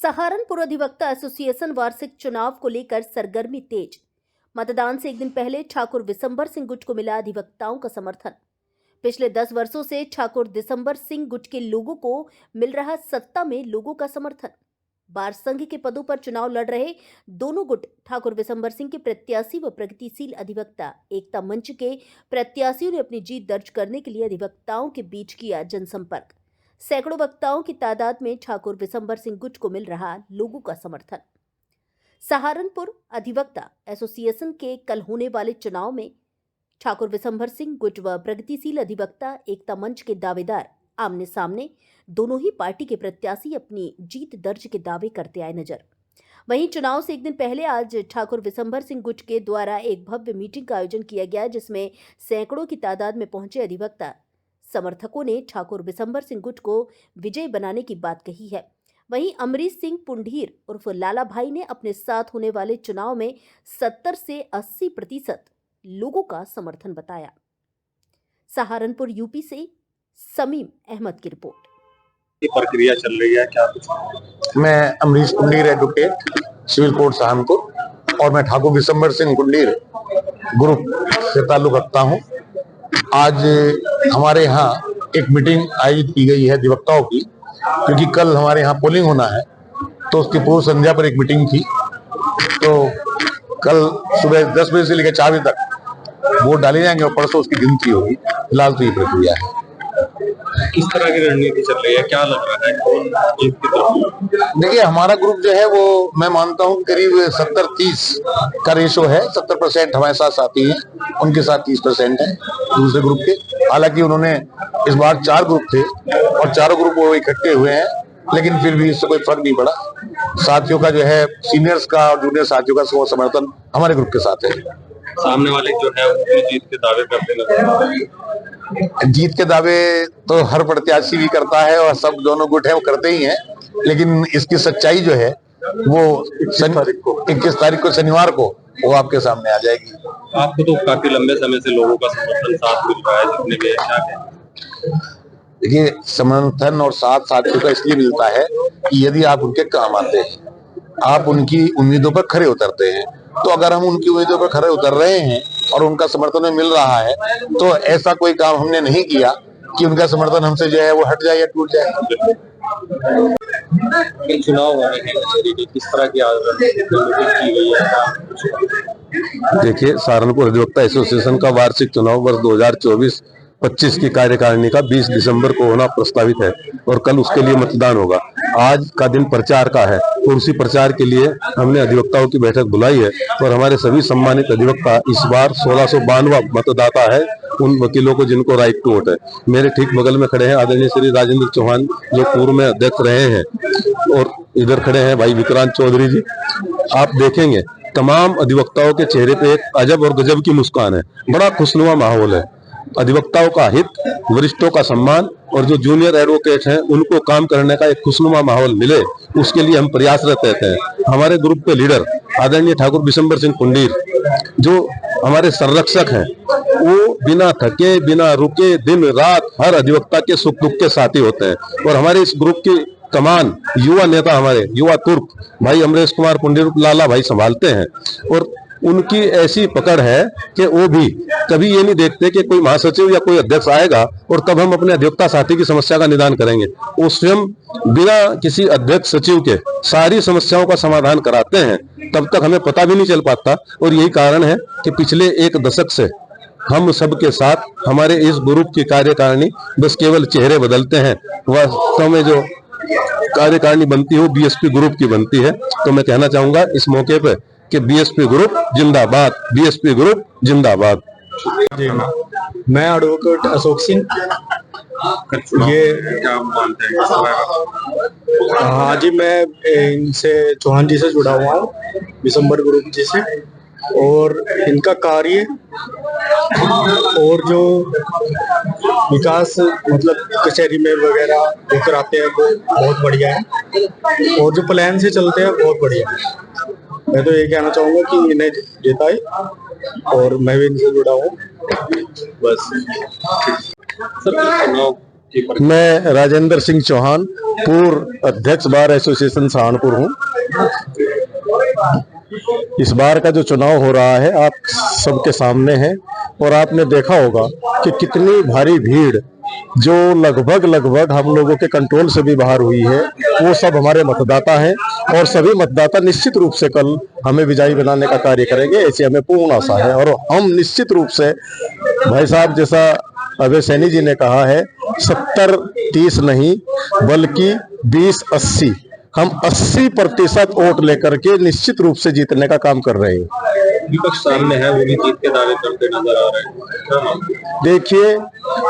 सहारनपुर अधिवक्ता एसोसिएशन वार्षिक चुनाव को लेकर सरगर्मी तेज। मतदान से एक दिन पहले ठाकुर विशंबर सिंह गुट को मिला अधिवक्ताओं का समर्थन। पिछले 10 वर्षों से ठाकुर विशंबर सिंह गुट के लोगों को मिल रहा सत्ता में लोगों का समर्थन। बार संघ के पदों पर चुनाव लड़ रहे दोनों गुट ठाकुर विशंबर सिंह के प्रत्याशी व प्रगतिशील अधिवक्ता एकता मंच के प्रत्याशियों ने अपनी जीत दर्ज करने के लिए अधिवक्ताओं के बीच किया जनसंपर्क। सैकड़ों वक्ताओं की तादाद में ठाकुर विशंबर सिंह गुट को मिल रहा लोगों का समर्थन। सहारनपुर अधिवक्ता एसोसिएशन के कल होने वाले चुनाव में ठाकुर विशंबर सिंह गुट व प्रगतिशील अधिवक्ता एकता मंच के दावेदार आमने सामने। दोनों ही पार्टी के प्रत्याशी अपनी जीत दर्ज के दावे करते आए नजर। वहीं चुनाव से एक दिन पहले आज ठाकुर विशंबर सिंह गुट के द्वारा एक भव्य मीटिंग का आयोजन किया गया, जिसमें सैकड़ों की तादाद में पहुंचे अधिवक्ता समर्थकों ने ठाकुर विशंबर सिंह गुट को विजय बनाने की बात कही है। वहीं अमरीश सिंह पुंडीर उर्फ लाला भाई ने अपने साथ होने वाले चुनाव में 70 से 80% लोगों का समर्थन बताया। सहारनपुर यूपी से समीम अहमद की रिपोर्ट। प्रक्रिया चल रही है क्या कुछ? मैं Amrish Pundir advocate, civil court Saharanpur, और मैं ठाकुर विशंबर सिंह पुंडीर ग्रुप से ताल्लुक रखता हूं। आज हमारे यहाँ एक मीटिंग आयोजित की गई है अधिवक्ताओं की, क्योंकि कल हमारे यहाँ पोलिंग होना है, तो उसकी पूर्व संध्या पर एक मीटिंग थी। तो कल सुबह 10 बजे से लेकर 4 बजे तक वोट डाले जाएंगे और परसों उसकी गिनती होगी। फिलहाल तो ये प्रक्रिया है। किस तरह की रणनीति चल रही है, क्या लग रहा है कौन जीत की तरफ? देखिए, हमारा ग्रुप जो है वो मैं मानता हूँ करीब 70-30 का रेशो है। 70% हमारे साथ साथी हैं, उनके साथ 30% है दूसरे ग्रुप के। हालांकि उन्होंने इस बार 4 ग्रुप थे और चारों ग्रुप वो इकट्ठे हुए हैं, लेकिन फिर भी इससे कोई फर्क नहीं पड़ा। साथियों का जो है, सीनियर्स का और जूनियर साथियों का समर्थन हमारे ग्रुप के साथ है। सामने वाले जो है वो जीत के दावे करते नजर। जीत के दावे तो हर प्रत्याशी भी करता है और सब दोनों गुट है वो करते ही हैं, लेकिन इसकी सच्चाई जो है वो 21 तारीख को शनिवार को वो आपके सामने आ जाएगी। आपको तो काफी लंबे समय से लोगों का समर्थन साथ मिल रहा है, जितने भी क्या है? देखिए, समर्थन और साथ साथियों का इसलिए मिलता है कि यदि आप उनके काम आते हैं, आप उनकी उम्मीदों पर खरे उतरते हैं। तो अगर हम उनकी उम्मीदों पर खरे उतर रहे हैं और उनका समर्थन हमें मिल रहा है, तो ऐसा कोई काम हमने नहीं किया कि उनका समर्थन हमसे जो है वो हट जाए या टूट जाए। चुनाव हो रहे हैं, किस तरह की की गई है? देखिए, सहारनपुर अधिवक्ता एसोसिएशन का वार्षिक चुनाव वर्ष 2024-25 की कार्यकारिणी का 20 दिसंबर को होना प्रस्तावित है और कल उसके लिए मतदान होगा। आज का दिन प्रचार का है और उसी प्रचार के लिए हमने अधिवक्ताओं की बैठक बुलाई है और हमारे सभी सम्मानित अधिवक्ता इस बार 1692वां मतदाता है उन वकीलों को जिनको राइट टू वोट है। मेरे ठीक बगल में खड़े हैं आदरणीय श्री राजेंद्र चौहान, जो पूर्व में अध्यक्ष रहे हैं, और इधर खड़े हैं भाई विक्रांत चौधरी जी। आप देखेंगे तमाम अधिवक्ताओं के चेहरे पे एक अजब और गजब की मुस्कान है। बड़ा खुशनुमा माहौल है। अधिवक्ताओं का हित, वरिष्ठों का सम्मान और जो जूनियर एडवोकेट हैं उनको काम करने का एक खुशनुमा माहौल मिले, उसके लिए हम प्रयासरत रहते हैं। हमारे ग्रुप के लीडर आदरणीय ठाकुर विशंबर सिंह पुंडीर, जो हमारे संरक्षक हैं, वो बिना थके बिना रुके दिन रात हर अधिवक्ता के सुख दुख के साथी होते हैं। और हमारे इस ग्रुप की कमान युवा नेता, हमारे युवा तुर्क भाई अमरीश कुमार पुंडीर लाला भाई संभालते हैं और उनकी ऐसी पकड़ है कि वो भी कभी ये नहीं देखते कि कोई महासचिव या कोई अध्यक्ष आएगा और तब हम अपने अधिवक्ता साथी की समस्या का निदान करेंगे। वो स्वयं बिना किसी अध्यक्ष सचिव के सारी समस्याओं का समाधान कराते हैं, तब तक हमें पता भी नहीं चल पाता। और यही कारण है कि पिछले 1 दशक से हम सबके साथ हमारे इस ग्रुप की कार्यकारिणी बस केवल चेहरे बदलते हैं, वास्तव में जो कार्यकारिणी बनती है वो बीएसपी ग्रुप की बनती है। तो मैं कहना चाहूंगा इस मौके पे कि बीएसपी ग्रुप जिंदाबाद, बीएसपी ग्रुप जिंदाबाद। जी, मैं एडवोकेट अशोक सिंह। ये क्या मानते हैं? हाँ जी, मैं इनसे चौहान जी से जुड़ा हुआ हूँ, विशंबर ग्रुप जी से, और इनका कार्य और जो विकास मतलब कचहरी में वगैरह वो कराते हैं वो बहुत बढ़िया है, और जो प्लान से चलते हैं बहुत बढ़िया है। मैं तो ये कहना चाहूंगा कि इन्हें जिताए, और मैं भी इनसे जुड़ा हूँ बस। सर, चुनाव जी, पर मैं राजेंद्र सिंह चौहान, पूर्व अध्यक्ष बार एसोसिएशन सहारनपुर हूँ। इस बार का जो चुनाव हो रहा है आप सबके सामने है और आपने देखा होगा कि कितनी भारी भीड़ जो लगभग हम लोगों के कंट्रोल से भी बाहर हुई है, वो सब हमारे मतदाता हैं और सभी मतदाता निश्चित रूप से कल हमें विजयी बनाने का कार्य करेंगे, ऐसी हमें पूर्ण आशा है। और हम निश्चित रूप से भाई साहब जैसा अभय सैनी जी ने कहा है 70-30 नहीं बल्कि 20-80, हम 80% वोट लेकर के निश्चित रूप से जीतने का काम कर रहे हैं। विपक्ष सामने है, वो भी जीत के दावे करते नजर आ रहे हैं। क्या मानते हैं? देखिए,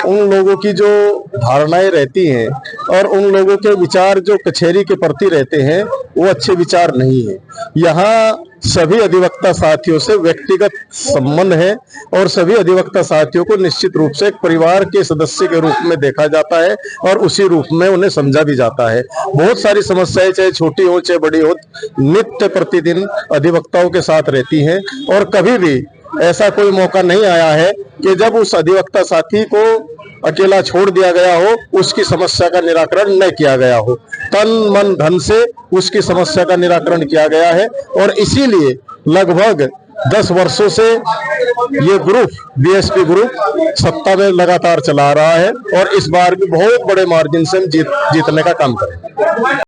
उन लोगों की जो धारणाएं रहती हैं और उन लोगों के विचार जो कचहरी के प्रति रहते हैं वो अच्छे विचार नहीं है। यहाँ सभी अधिवक्ता साथियों से व्यक्तिगत संबंध है और सभी अधिवक्ता साथियों को निश्चित रूप से एक परिवार के सदस्य के रूप में देखा जाता है और उसी रूप में उन्हें समझा भी जाता है। बहुत सारी समस्याएं चाहे छोटी हो चाहे बड़ी हो नित्य प्रतिदिन अधिवक्ताओं के साथ रहती हैं और कभी भी ऐसा कोई मौका नहीं आया है कि जब उस अधिवक्ता साथी को अकेला छोड़ दिया गया हो, उसकी समस्या का निराकरण न किया गया हो। तन मन धन से उसकी समस्या का निराकरण किया गया है और इसीलिए लगभग 10 वर्षों से ये ग्रुप बीएसपी ग्रुप सत्ता में लगातार चला रहा है और इस बार भी बहुत बड़े मार्जिन से हम जीतने का काम करेंगे।